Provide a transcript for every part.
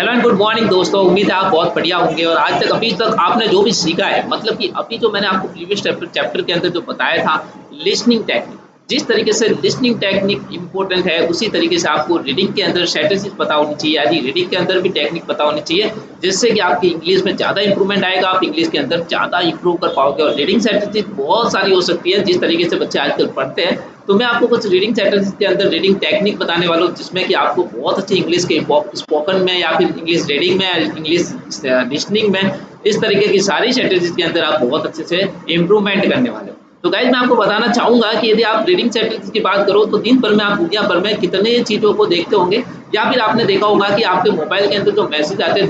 Hello and good morning दोस्तों। उम्मीद है आप बहुत बढ़िया होंगे और आज तक अभी तक आपने जो भी सीखा है मतलब कि अभी जो मैंने आपको प्रीवियस चैप्टर के अंदर जो बताया था लिसनिंग टेक्निक, जिस तरीके से लिसनिंग टेक्निक इंपॉर्टेंट है उसी तरीके से आपको रीडिंग के अंदर स्ट्रेटजीज पता होनी चाहिए, यानी रीडिंग के अंदर भी टेक्निक पता होनी चाहिए, जिससे कि आपकी इंग्लिश में ज़्यादा इंप्रूवमेंट आएगा, आप इंग्लिश के अंदर ज़्यादा इंप्रूव कर पाओगे। और रीडिंग स्ट्रेटजीज बहुत सारी हो सकती है जिस तरीके से बच्चे आजकल पढ़ते हैं। तो मैं आपको कुछ रीडिंग स्ट्रैटेजीज़ के अंदर रीडिंग टेक्निक बताने वाला हूँ, जिसमें कि आपको बहुत अच्छी इंग्लिश के स्पोकन में या फिर इंग्लिश रीडिंग में या इंग्लिश लिसनिंग में इस तरीके की सारी स्ट्रैटेजीज़ के अंदर आप बहुत अच्छे से इम्प्रूवमेंट करने वाले हो। तो गाइज़ मैं आपको बताना चाहूँगा कि यदि आप रीडिंग स्ट्रैटेजीज़ की बात करो तो दिन भर में आप दुनिया भर में कितने चीज़ों को देखते होंगे, या फिर आपने देखा होगा कि आपके मोबाइल के अंदर जो मैसेज आते हैं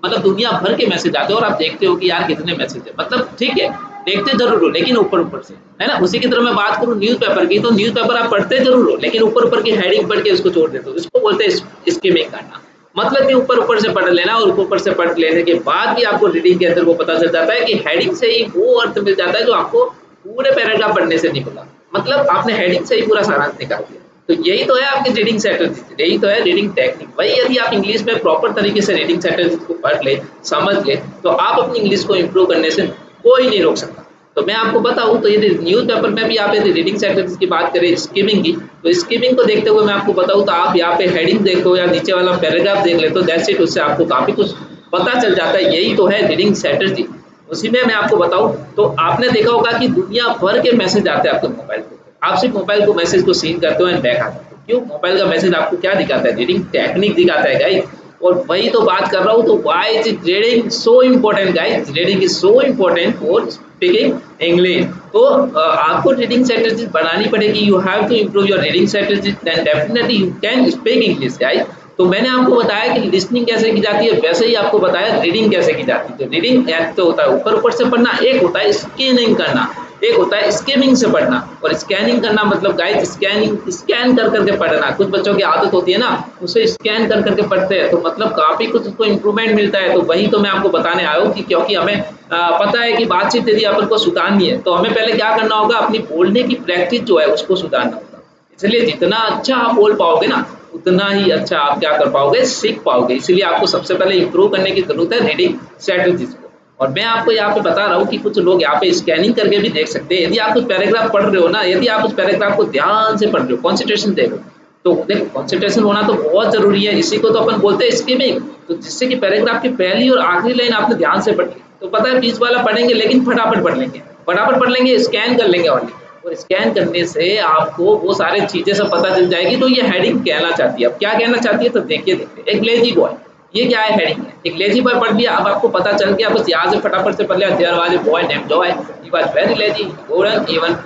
मतलब दुनिया भर के मैसेज आते हैं और आप देखते हो कि यार कितने मैसेज है, मतलब ठीक है देखते ज़रूर हो लेकिन ऊपर-ऊपर से, है ना? उसी की तरह मैं बात करूँ न्यूज़पेपर की, तो न्यूज़पेपर आप पढ़ते ज़रूर हो लेकिन ऊपर-ऊपर की हेडिंग पढ़ के उसको छोड़ देते हो। इसको बोलते हैं स्किमिंग करना। मतलब कि ऊपर-ऊपर से पढ़ लेना और ऊपर-ऊपर से पढ़ लेने के बाद भी आपको रीडिंग के अंदर वो पता चल जाता है कि हेडिंग से ही वो अर्थ मिल जाता है जो आपको पूरे पैराग्राफ पढ़ने से नहीं मिला। मतलब आपने हेडिंग से ही पूरा सारांश निकाल दिया। तो यही तो है आपकी रीडिंग स्ट्रैटेजी, यही तो है रीडिंग टेक्निक। वही यदि आप इंग्लिश में प्रॉपर तरीके से रीडिंग स्ट्रैटेजी को पढ़ ले, समझ ले, तो आप अपनी इंग्लिश को इम्प्रूव करने से कोई नहीं रोक सकता। तो मैं आपको बताऊँ तो यदि न्यूज़पेपर में भी आप यदि रीडिंग स्ट्रैटेजीज़ की बात करें स्किमिंग की, तो स्किमिंग को देखते हुए मैं आपको बताऊँ तो आप यहाँ पे हेडिंग देखो या नीचे वाला पैराग्राफ देख लेते हो, दैट्स इट, उससे आपको काफ़ी कुछ पता चल जाता है। यही तो है रीडिंग स्ट्रैटेजी। उसी में मैं आपको बताऊँ तो आपने देखा होगा कि दुनिया भर के मैसेज आते हैं आपके मोबाइल पे। आप सिर्फ़ मोबाइल को मैसेज को सीन करते हो एंड बैक आ जाते हो। क्यों? मोबाइल का मैसेज आपको क्या दिखाता है? रीडिंग टेक्निक दिखाता है गाइस। और वही तो बात कर रहा हूँ, तो why is reading so important guys? Reading is so important for speaking English. तो आपको रीडिंग स्ट्रैटेजीज़ बनानी पड़ेगी। You have to improve your reading strategies, then definitely you can speak English guys. तो मैंने आपको बताया कि लिसनिंग कैसे की जाती है, वैसे ही आपको बताया रीडिंग कैसे की जाती है। तो रीडिंग एक तो होता है ऊपर-ऊपर से पढ़ना, एक होता है स्किमिंग करना, एक होता है स्किमिंग से पढ़ना। और स्कैनिंग करना मतलब गाइस स्कैन कर करके पढ़ना। कुछ बच्चों की आदत होती है ना, उसे स्कैन कर करके पढ़ते हैं, तो मतलब काफ़ी कुछ उसको इम्प्रूवमेंट मिलता है। तो वही तो मैं आपको बताने आया हूँ कि क्योंकि हमें पता है कि बातचीत यदि अपन को सुधारनी है, तो हमें पहले क्या करना होगा, अपनी बोलने की प्रैक्टिस जो है उसको सुधारना होगा। इसलिए जितना अच्छा आप बोल पाओगे ना, उतना ही अच्छा आप क्या कर पाओगे, सीख पाओगे। इसलिए आपको सबसे पहले इम्प्रूव करने की ज़रूरत है रीडिंग स्ट्रैटेजीज़ को। और मैं आपको यहाँ पे बता रहा हूँ कि कुछ लोग यहाँ पे स्कैनिंग करके भी देख सकते हैं। यदि आप कुछ पैराग्राफ पढ़ रहे हो ना, यदि आप उस पैराग्राफ को ध्यान से पढ़ रहे हो, कंसंट्रेशन दे रहे हो, तो देखो कंसंट्रेशन होना तो बहुत ज़रूरी है। इसी को तो अपन बोलते हैं स्किमिंग। तो जिससे कि पैराग्राफ की पहली और आखिरी लाइन आपने ध्यान से पढ़ी, तो पता है बीच वाला पढ़ेंगे लेकिन फटाफट पढ़ लेंगे। फटाफट पढ़ लेंगे, स्कैन कर लेंगे ओनली। और स्कैन करने से आपको वो सारी चीज़ें सब पता चल जाएगी जो ये हेडिंग कहना चाहती है। अब क्या कहना चाहती है तो देखिए, एक लेज़ी बॉय, ये क्या है, हेडिंग है। एक लेज़ी बॉय पढ़ लिया, अब आपको पता चल गया, बस यहाँ से फटाफट से पढ़ लिया, there was a boy named Joy, he was very lazy, he wouldn't even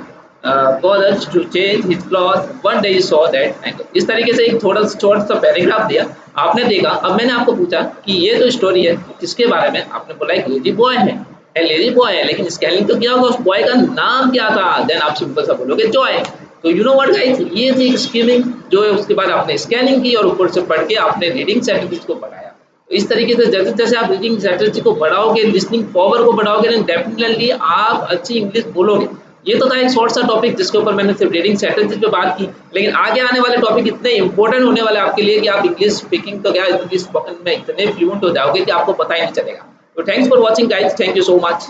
bother to change his cloth, one day he saw that angle. इस तरीके से एक थोड़ा शॉर्ट सा पैराग्राफ दिया, आपने देखा। अब मैंने आपको पूछा कि ये जो स्टोरी है किसके बारे में, आपने बोला एक लेज़ी बॉय है। लेज़ी बॉय है लेकिन स्पेलिंग तो क्या होगा, उस बॉय का नाम क्या था? देन आप सिंपल सा बोलोगे जॉय। तो यू नो व्हाट गाइस, ये थी स्किमिंग जो है। उसके बाद आपने स्कैनिंग की और ऊपर से पढ़ के आपने रीडिंग स्ट्रैटेजीज को बढ़ाया। तो इस तरीके से जैसे-जैसे आप रीडिंग स्ट्रैटेजी को बढ़ाओगे, लिसनिंग पावर को बढ़ाओगे, देन डेफिनिटली आप अच्छी इंग्लिश बोलोगे। ये तो था एक शॉर्ट सा टॉपिक जिसके ऊपर मैंने सिर्फ रीडिंग स्ट्रैटेजी पे बात की, लेकिन आगे आने वाले टॉपिक इतने इंपॉर्टेंट होने वाले हैं आपके लिए कि आप इंग्लिश स्पीकिंग तो क्या इंग्लिश स्पोकन में इतने फ्लुएंट हो जाओगे कि आपको पता ही नहीं चलेगा। तो thanks for watching guys, thank you so much.